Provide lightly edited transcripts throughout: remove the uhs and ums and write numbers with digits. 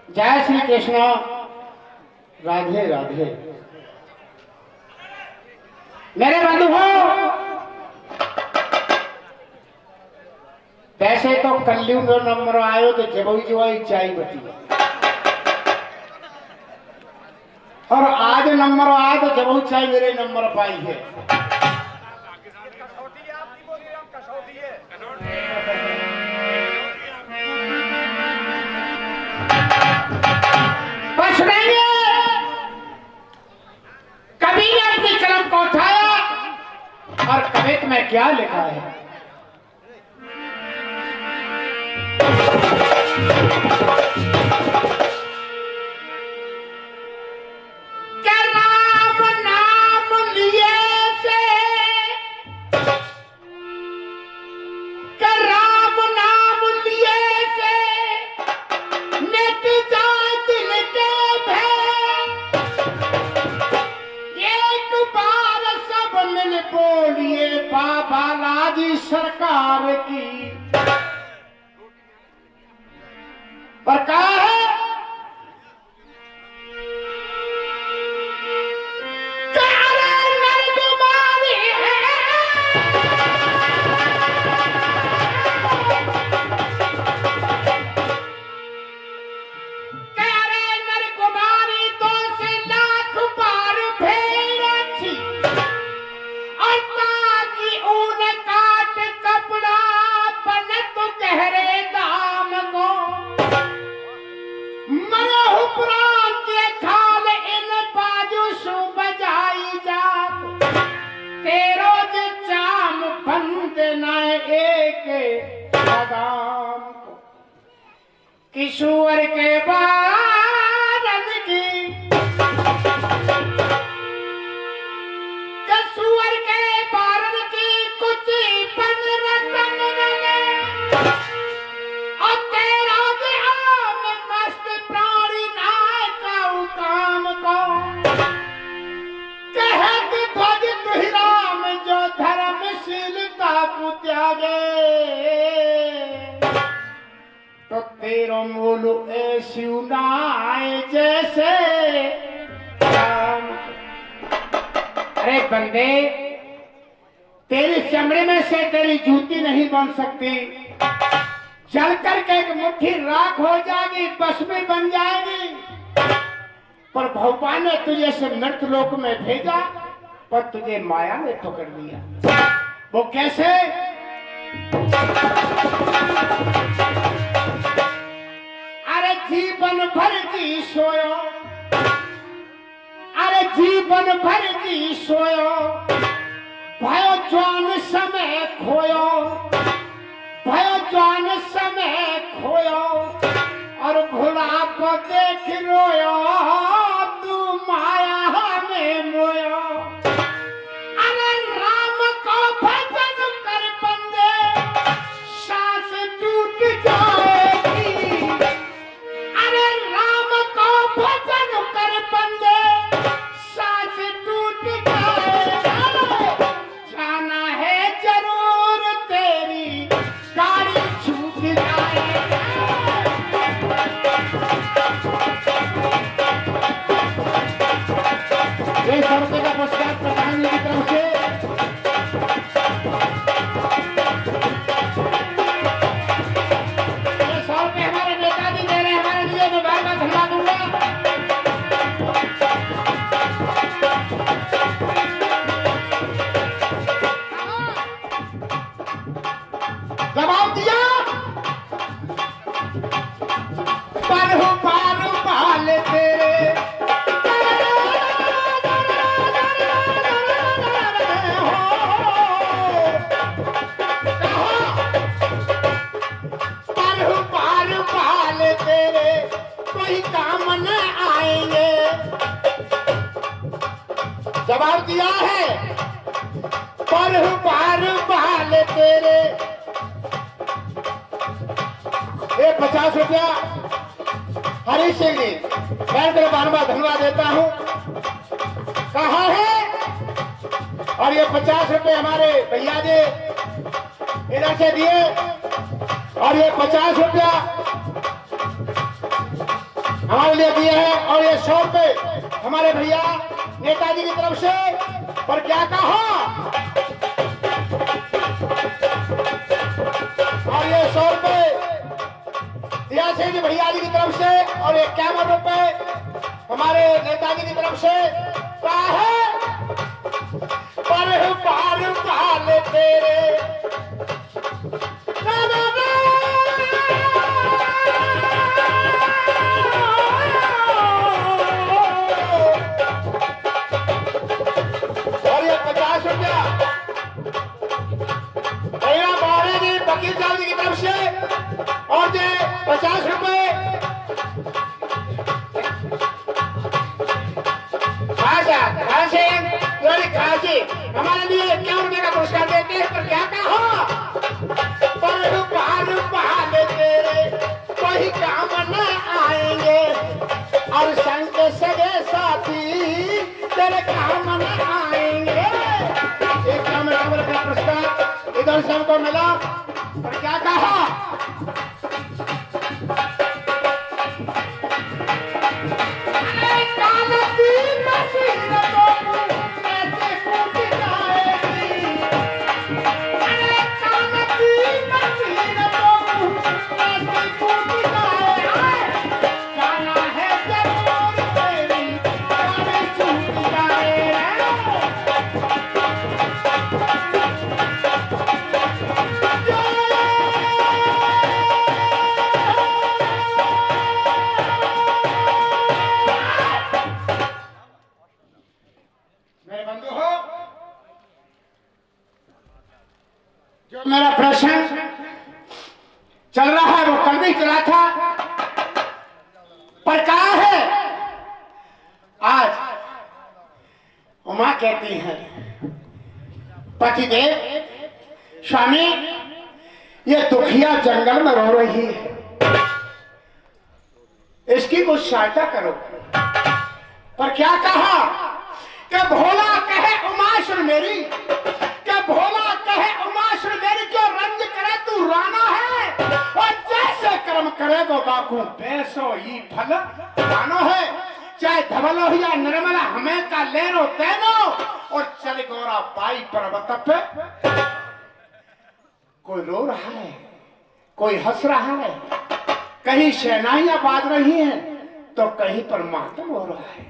जय श्री कृष्ण, राधे राधे। मेरे बंधु हो, वैसे तो कल्लू में नंबर आयो तो जब जो आई चाय बची, और आज नंबर आया तो जब चाय मेरे नंबर पाई है। बस नहीं, कभी ने अपनी कलम को उठाया और कवित में क्या लिखा है। सरकार की पर कहा है किशोर के बारन की, कसूर के बारन की कुछ बन रतन रले, और तेरा आम मस्त प्राणी नाय का काम को कहत भज तुहि राम जो धर्मशीलता को त्यागे, तो तेरो मूल ऐसी नाय जैसे राम। अरे बंदे, तेरी चमड़े में से तेरी जूती नहीं बन सकती, जल करके एक मुट्ठी राख हो जाएगी, भस्मी बन जाएगी। पर भगवान ने तुझे से मृत लोक में भेजा, पर तुझे माया ने पकड़ लिया। वो कैसे? अरे जीवन भर जी सोयो, अरे जीवन भर जी सोयो, भयो जवान समय खोयो, भयो जवान समय खोयो, और बुढ़ापा देख रोयो, तू माया में मोयो। अरे राम को भजन कर बंदे, सांस टूट जाएगी। अरे राम को भजन कर बंदे, सांस टूट जाएगी। जाना है जरूर तेरी गाड़ी छूट जाएगी। ये 100 रुपये का पुरस्कार प्रधान जी की तरफ से जवाब दिया। पारू पारू पाल तेरे, पारू पारू पाल तेरे कोई काम न आएंगे। जवाब दिया है, पारू पारू पाल तेरे। ये 50 रुपया हरी सिंह जी, मैं तेरे धन्यवाद देता हूँ। कहा है? और ये 50 रुपये हमारे भैया जी इधर से दिए, और ये 50 रुपया हमारे लिए दिए हैं। और ये 100 रुपए हमारे भैया नेताजी की तरफ से। पर क्या कहा, और ये 100 रुपए दिया सिंह जी भैया जी की तरफ से। और 51 रुपए हमारे नेताजी की तरफ से। कहा है पर बार बाल तेरे वकील साहब जी की तरफ से। और ये 50 रुपए हमारे लिए 51 रुपए का पुरस्कार देते हैं। पर क्या कहा, पर बार तेरे कोई काम न आएंगे, और संग के सगे साथी तेरे काम न आएंगे। एक का पुरस्कार इधर से हमको मिला। पर क्या कहा, मेरा प्रश्न चल रहा है वो कल भी चला था। पर कहा है आज उमा कहती है, पतिदेव स्वामी ये दुखिया जंगल में रो रही है, इसकी कुछ सहायता करो। पर क्या कहा कि भोला कहे उमाशुर मेरी, क्या भोला कहे उमाशुर मेरी, जो रंज करे तू राना है, और जैसे कर्म करे तो बाकू पैसो ही फल रानो है। चाहे धवल हो या निर्मला हमें का ले रो तेनो, और चल गोरा बाई पर्वत पे। कोई रो रहा है, कोई हंस रहा है, कहीं शहनाइयां बाज रही हैं तो कहीं पर मातम हो रहा है।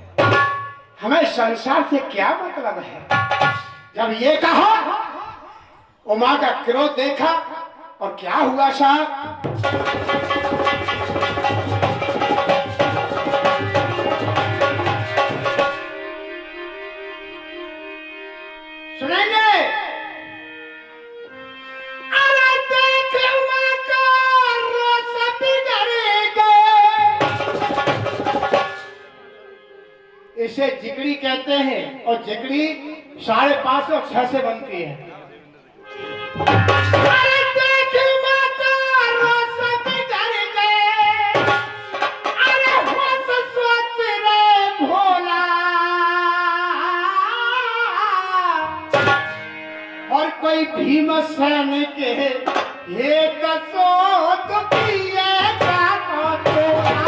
हमें संसार से क्या मतलब है। जब ये कहा उमा का क्रोध देखा, और क्या हुआ साहब, सुनेंगे। अरे देख उमा का रोज बिगड़ेगा, इसे जिगड़ी कहते हैं। और जिगड़ी 5.5 और 6 से बनती है। अरे देख माता रोज बिगड़ेगा, अरे होश सोच रे भोला, और कोई भीमसेन के ये कसो दुखिए का तोला।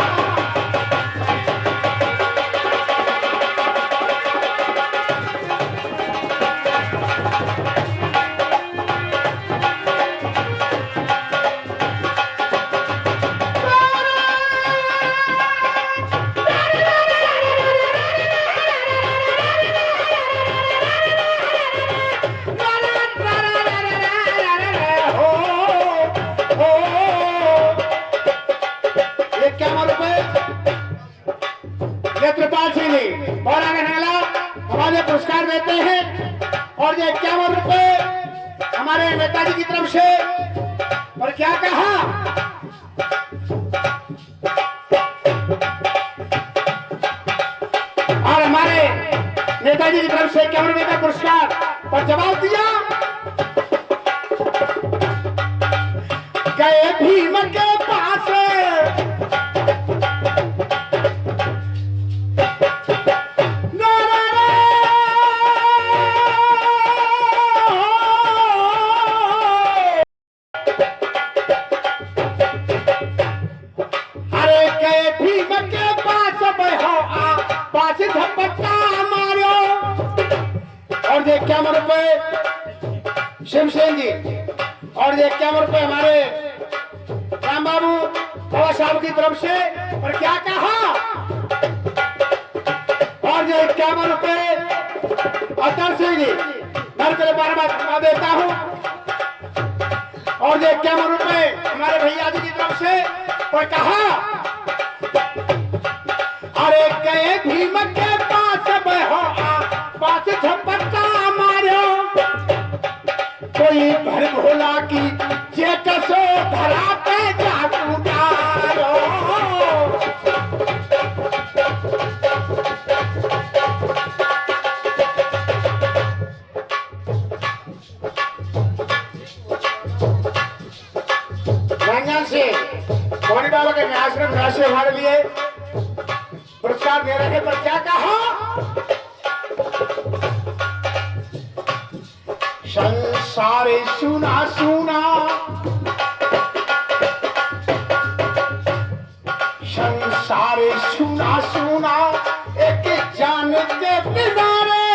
नेत्रपाल सिंह जी और आगे नगला हमारे पुरस्कार देते हैं। और ये 51 रुपए हमारे नेताजी की तरफ से। और क्या कहा, और हमारे नेताजी की तरफ से 51 रुपए का पुरस्कार। पर जवाब दिया, गए भीम के पास भीम के और ये 51 रुपए हमारे राम बाबू बाबा साहब की तरफ से। और क्या कहा, और ये 51 रुपए अतर सिंह जी घर के लिए बार बार देता हूँ। और ये 51 रुपए हमारे भैया जी की तरफ से। और कहा, अरे गए भीम के पास बहो पास झपट्टा मारो, कोई भर भोला की चेट सो धरा पे जादू डालो। रंजन से धोनी बाबा के आश्रम राशि हमारे लिए पुरस्कार दे रहे हैं। पर क्या कहा, संसार सुना सुना, संसार सुना सुना, एक जान के किनारे,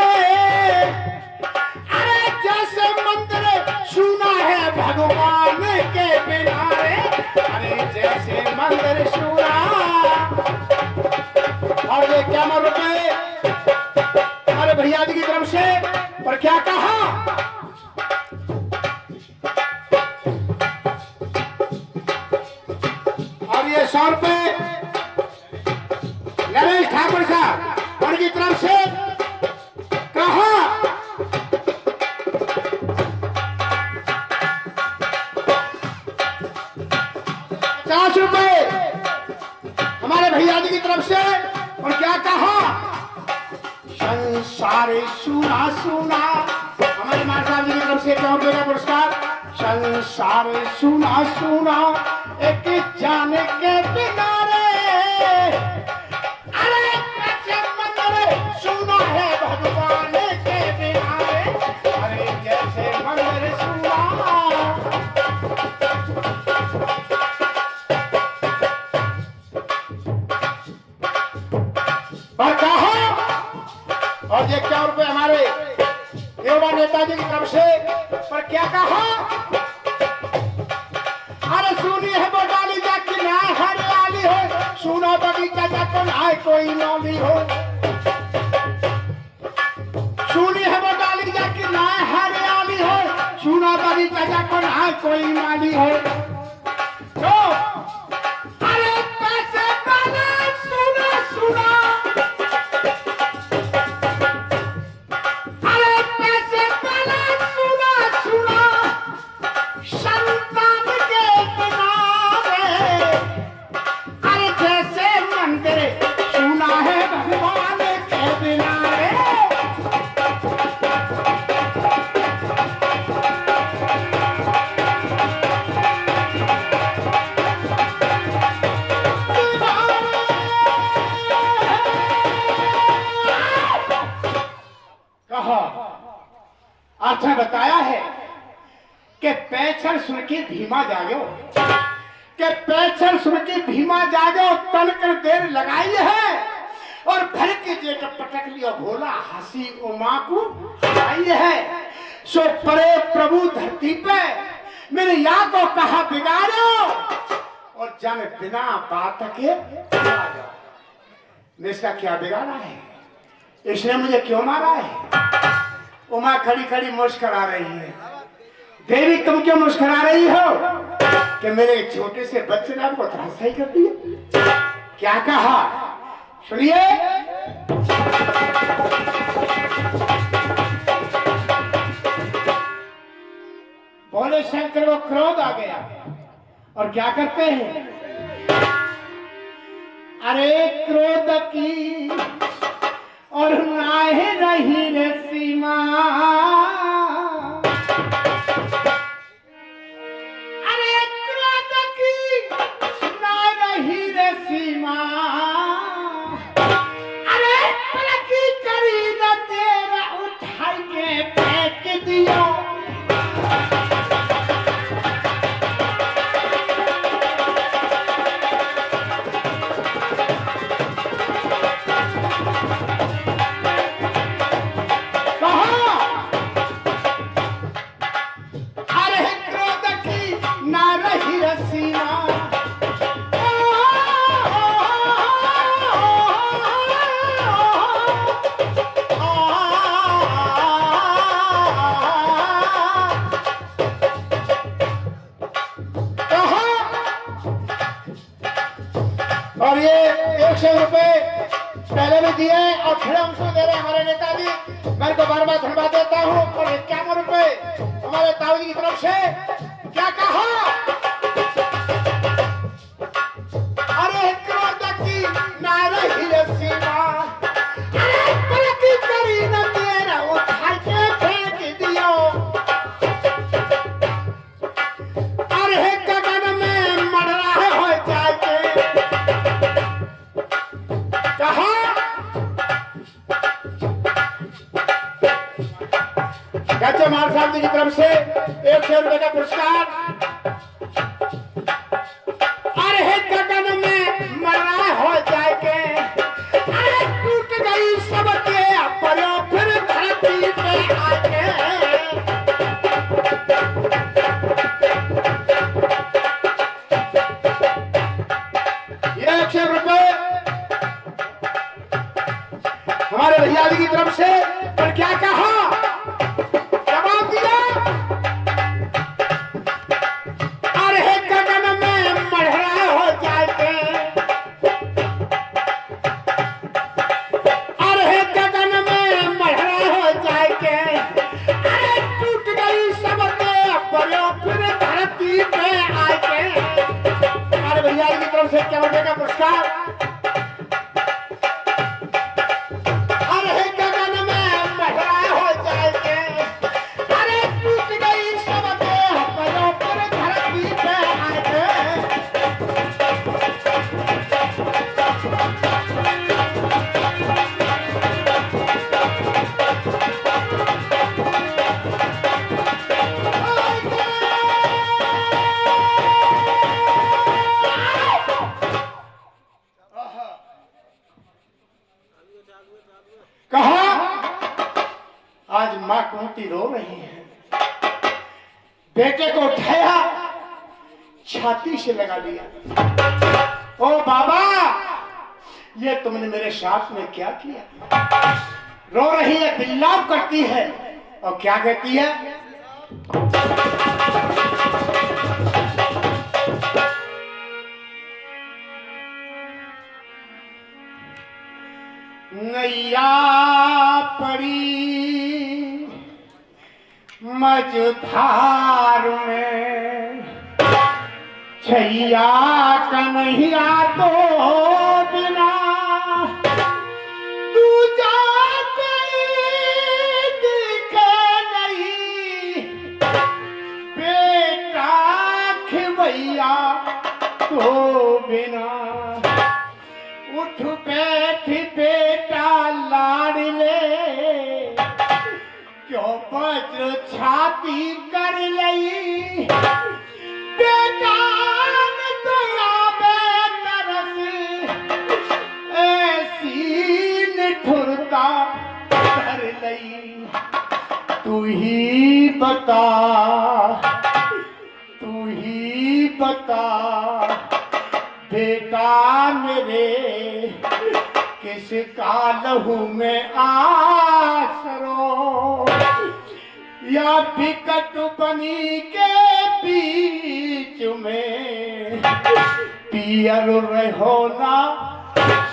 अरे जैसे मंदिर सुना है भगवान के किनारे, अरे जैसे मंदिर सुना। और ये 51 रुपए हमारे भैया जी की तरफ से। पर क्या कहा, और ये 100 रुपए नरेश ठाकुर साहब उनकी तरफ से। कहा, 50 रुपए हमारे भैया जी की तरफ से। और क्या कहा, संसार सुना सुना, हमारे मार साहब जी की तरफ से 100 रुपए का पुरस्कार। संसार सुना सुना, एक जान के किनारे, अरे कैसे मंदिर सुना है भगवान के किनारे, अरे जैसे मंदिर सुना। और कहा, और ये 51 रुपए हमारे युवा नेताजी की तरफ से। पर क्या कहा, अरे सुनी है बोटाली जाके ना हरियाली हो, सुनो बगीचा जाकर ना कोई नौली हो, सुनी है बोटाली जाके ना हरियाली हो, सुनो बगीचा जाकर ना कोई माली हो। तो अरे पैसे वाला सुना सुना, अरे पैसे वाला सुना सुना, संतान के किनारे, अरे जैसे मंदिर सुना है भगवान के किनारे। कहा, अच्छा बताया है कि पैछड़ सुन के भीमा जागो, कि पैछड़ सुन के भीमा जागो, तन कर देर लगाई है, और भर के जेठ पटक लियो भोला, हंसी उमा को आई है। सो परे प्रभु धरती पे मेरे या को कहा बिगाड़ो, और जन बिना बात के बिगाड़ो। मैं इसका क्या बिगाड़ा है, इसने मुझे क्यों मारा है। उमा खड़ी खड़ी मुस्कुरा रही है। देवी तुम क्यों मुस्कुरा रही हो, कि मेरे छोटे से बच्चे ने आपको त्रासदी कर दिया। क्या कहा, सुनिए। बोले शंकर को क्रोध आ गया, और क्या करते हैं, अरे क्रोध की और नाहे रही रे सीमा, अरे क्रोध की ना रही रे सीमा, अरे पलकी करी न तेरा उठा के फेंक दियो। ये 100 रुपए पहले भी दिए और फिर हमको दे रहे हमारे नेताजी। मैं को बार बार धन्यवाद देता हूँ। और 51 रुपए हमारे ताऊ जी की तरफ से। क्या कहा? अरे क्रोध की नारे ही सीमा, अरे गलती करी न तेरा उठा के फेंक दियो। अरे गगन में मर रहा हो जाके। कहा गज्जे मार साहब जी की तरफ से 100 रुपए का पुरस्कार। अरे गगन में मरा हो जाके, अरे टूट गई सबके परो फिर धरती पे आके। ये 100 रुपए हमारे भैया जी की तरफ से। पर क्या कहा? जवाब दिया। अरे गगन में मढ़ा हो जाके, अरे गगन में मढ़ा हो जाके, अरे टूट गई सबके परो फिर धरती पे आके। हमारे भैया की तरफ से 1 रुपए का पुरस्कार। कहा आज मां कुंती रो रही है। बेटे को उठाया, छाती से लगा लिया। ओ बाबा, ये तुमने मेरे साथ में क्या किया? रो रही है, बिल्लाप करती है और क्या कहती है? नैया पड़ी मझधार में, छैया कन्हैया तो बिना दूजा कोई दिखे नहीं। बेटा खिवैया तो बिना, उठ बैठ बेटा लाड़ ले, क्यों वज्र छाती कर लई। बेटा ने तो आवे तरस, ऐसी निठुरता कर लई। तू ही बता, तू ही बता, बेटा मेरे किस कालहू में आसरो, या विकट बनी के बीच में पियर रहो ना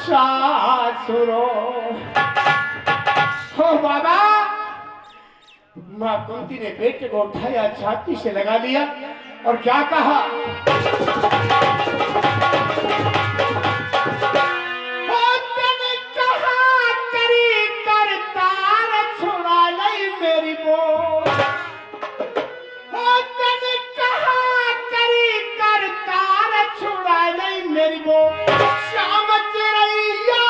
सासुरो। हो बाबा, मां कुंती ने बेटे को उठाया, छाती से लगा लिया और क्या कहा? मेरी बोल तने कहा करी कर तार छुड़ा नहीं मेरी बोल। शाम चिड़ैया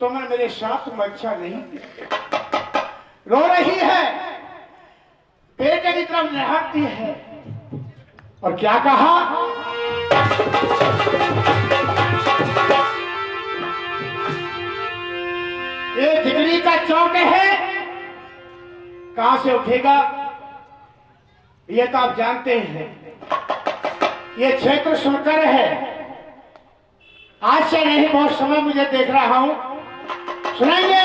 तुमने मेरे साथ में अच्छा नहीं किया। रो रही है, बेटे की तरफ निहारती है और क्या कहा, ये ठिकरी का चौक है, कहां से उठेगा ये तो आप जानते हैं। ये क्षेत्र सुनकर है, आज से नहीं बहुत समय मुझे देख रहा हूं, सुनेंगे।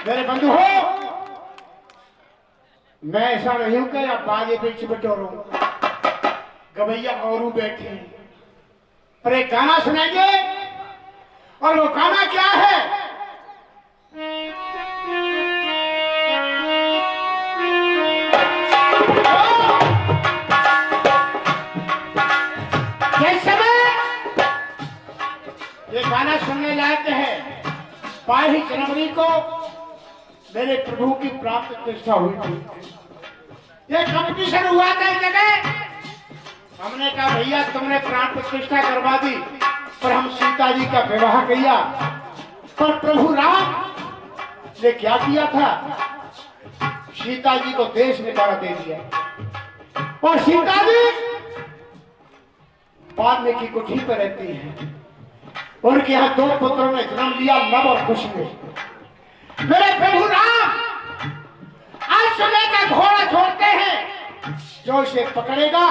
मेरे बंधु हो, मैं ऐसा नहीं हूं कि आप बाजे बीच बटोरो, गवैया और बैठे पर एक गाना सुनेंगे। और वो गाना क्या है, ये गाना सुनने लायक है। 22 जनवरी को मेरे प्रभु की प्राप्त प्रतिष्ठा हुई थी। ये कंपटीशन हुआ था एक जगह, हमने कहा भैया तुमने प्राण प्रतिष्ठा करवा दी, पर हम सीता जी का विवाह किया। पर प्रभु राम ने क्या किया था, सीता जी को देश निकाला दे दिया। और सीता जी वाल्मीकि कुटी पर रहती है। उनके यहाँ 2 पुत्रों ने जन्म लिया, लव और कुश ने। मेरे प्रभु राम आज समय का घोड़ा छोड़ते हैं, जो इसे पकड़ेगा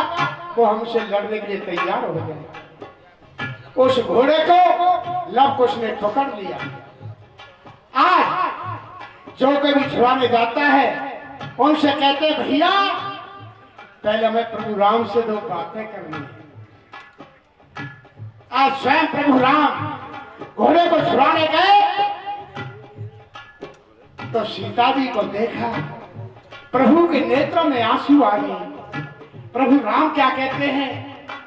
वो हमसे लड़ने के लिए तैयार हो जाएगा। उस घोड़े को लव कुश ने पकड़ लिया। आज जो कभी छुड़ाने जाता है उनसे कहते भैया पहले हमें प्रभु राम से 2 बातें करनी है। आज स्वयं प्रभु राम घोड़े को छुड़ाने गए तो सीता जी को देखा, प्रभु के नेत्रों में आंसू आ गए। प्रभु राम क्या कहते हैं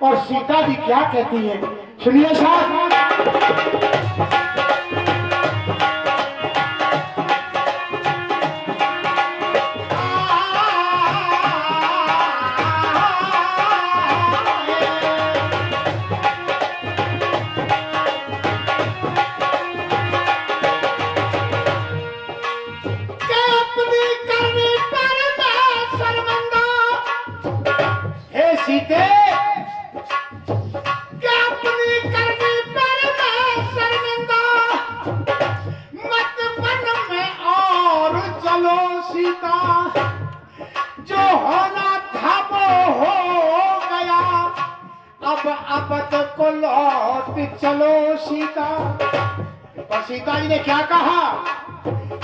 और सीता जी क्या कहती है, सुनिए साहब। अपनी करनी पर चलो सीता। और सीता जी ने क्या कहा,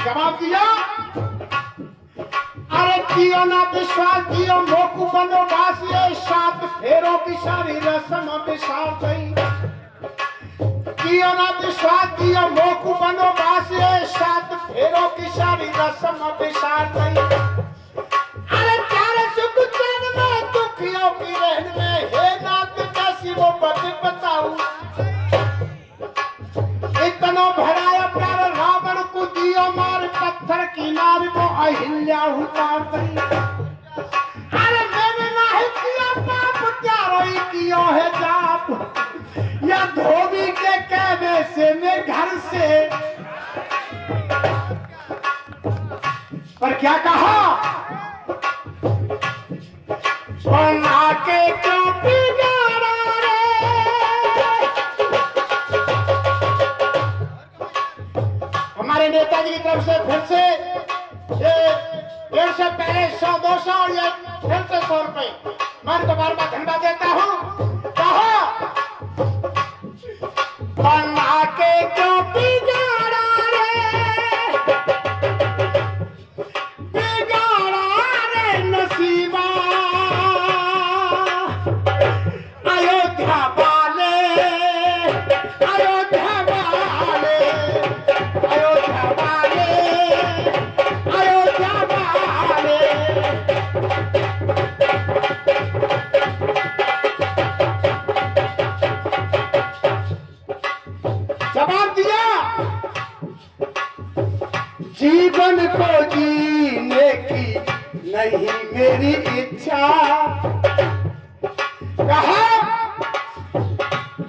जवाब दिया, अरे दियो ना विश्वास, दियो मोकू बनो बास, ये 7 फेरों की सारी रस्म विशाल गई। दियो ना विश्वास, दियो मोकू बनो बास, ये 7 फेरों की सारी रस्म विशाल गई। अरे प्यारे सुख चैन में, दुखियों की रहन में, हे नाथ कैसी वो बात बताऊं। इतना भराया प्यार रावण को दियो मार, पत्थर की नार को अहिल्या उतार गई। अरे मैंने नहीं किया पाप, प्यारो ही किया है जाप, या धोबी के कहने से मैं घर से। पर क्या कहा, बना के क्यों बिगाड़ा रे। हमारे नेताजी की तरफ से फिर से से पहले 100-200 और ये फिर से 100 रुपए मैं तो बार बार धन्यवाद देता हूँ। कहा, बना के क्यों बिगाड़ा रे, बिगाड़ा रे नसीबा, अयोध्या वाले, अयोध्या वाले, अयोध्या वाले, अयोध्या वाले। जवाब दिया, जीवन को जीने की नहीं मेरी इच्छा। कहा,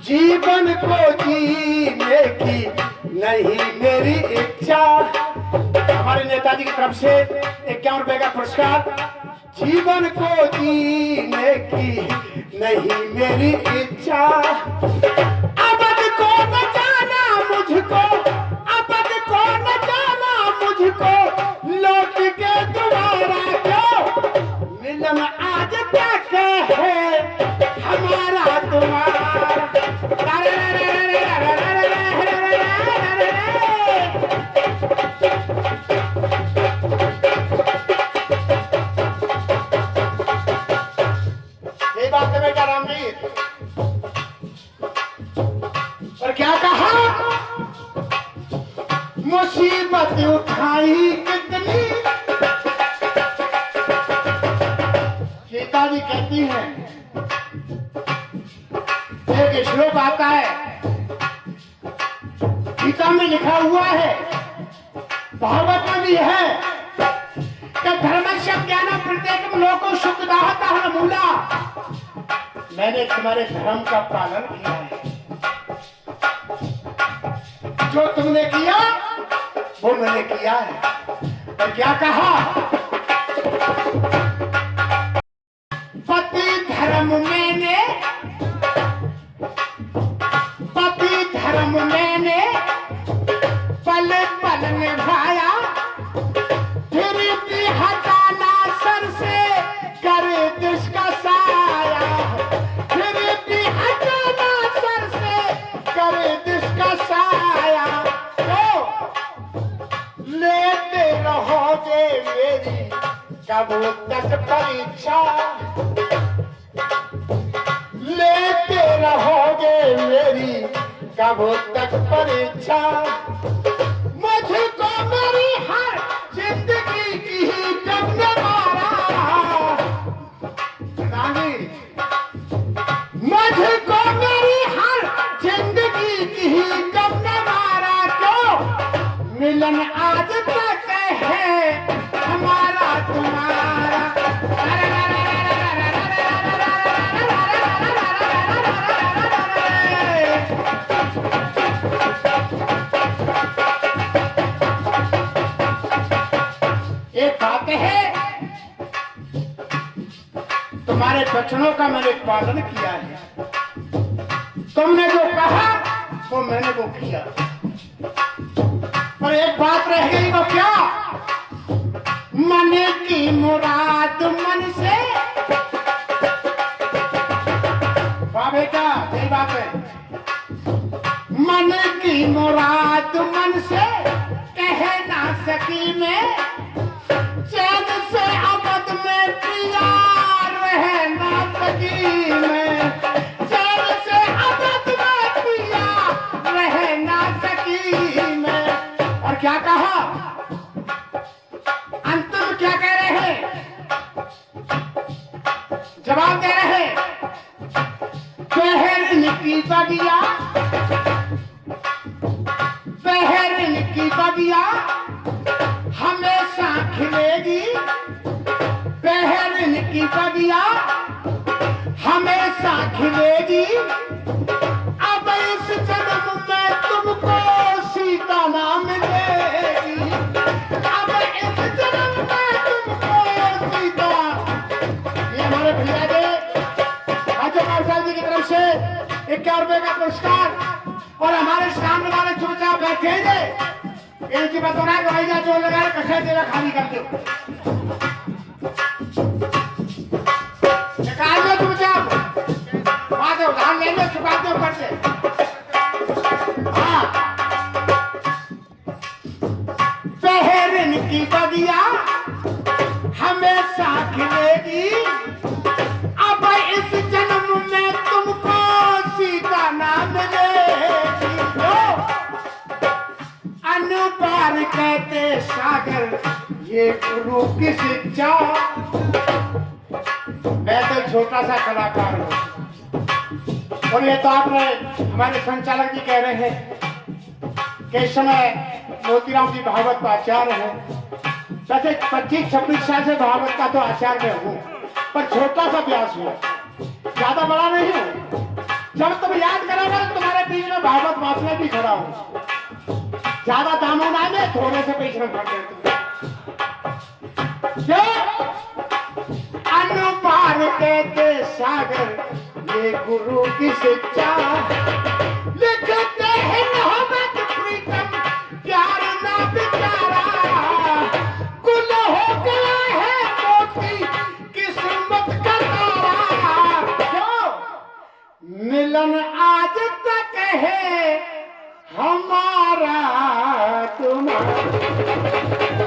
जीवन को जीने की नहीं मेरी इच्छा। हमारे नेताजी की तरफ से 51 रुपए का पुरस्कार। जीवन को जीने की नहीं मेरी इच्छा, अबद को न जाना मुझको, अबद को न जाना मुझको, लौट के दोबारा क्यों, मिलन आज तक है हमारा तुम्हारा। ये बात है बेटा रामवीर। और क्या कहा, मुसीबत उठाई कितनी। सीता जी कहती हैं, एक श्लोक आता है, गीता में लिखा हुआ है, भागवत में भी है कि धर्मस्य ज्ञानम प्रत्येकम लोको सुखदाहतः मूला। मैंने तुम्हारे धर्म का पालन किया है, जो तुमने किया वो मैंने किया है। और क्या कहा, पति धर्म मैंने, पति धर्म मैंने पल पल निभाया, फिर भी हटाना सर से करे दुष्का साया, फिर भी हटाना सर से करे दुष्का साया। तो लेते रहोगे मेरी कब तक परीक्षा, लेते रहोगे मेरी कब तक परीक्षा। मुझको मेरी हर जिंदगी की ही जब ने मारा, मुझको मेरी हर जिंदगी की ही जब ने मारा। क्यों, मिलन आज तक है हमारा तुम्हारा। एक बात है, तुम्हारे वचनों का मैंने पालन किया है, तुमने जो कहा वो मैंने वो किया। पर एक बात रह गई, वो क्या, मन की मुराद मन से। वाह बेटा, सही बात है। जवाब दे रहे पहरन की बगिया, पहरन की बगिया हमेशा खिलेगी, पहरन की बगिया हमेशा खिलेगी। अब इस जन्म में तुमको सीता नाम मिलेगी, अब इस जन्म में तुमको सीता। ये हमारे भैया दे आज जी की तरफ से 51 रुपए का पुरस्कार। और हमारे सामने वाले चुपचाप बैठे थे, इनकी बतौना कि भैया जो लगाए कसे देगा खाली कर दो। चुपचाप आगे उधार लेंगे, चुका दो ऊपर से। हाँ, पहरन की बगिया हमेशा खिलेगी, अब इस जन्म में तुमको सीता नाम मिलेगी। अनुपार कहते सागर, ये गुरु की शिक्षा। मैं तो छोटा सा कलाकार हूँ और ये तो आपने हमारे संचालक जी कह रहे हैं कि इस समय मोतीराम जी भागवत का आचार्य है। वैसे 25-26 साल से भागवत का तो आचार्य में हूँ, पर छोटा सा व्यास हूँ, ज्यादा बड़ा नहीं हूँ। जब तुम याद करोगे तुम्हारे बीच में भागवत वाचने भी खड़ा हूँ। ज्यादा दामों ना में थोड़े से पैसे में भर देते। अनुपार कहते सागर, ये गुरु की शिक्षा। लिखते हैं मोहब्बत प्रीतम, प्यार ना बेचारा, कुल हो गया है मोती किस्मत का तारा। क्यों मिलन आज तक है हमारा तुम्हारा।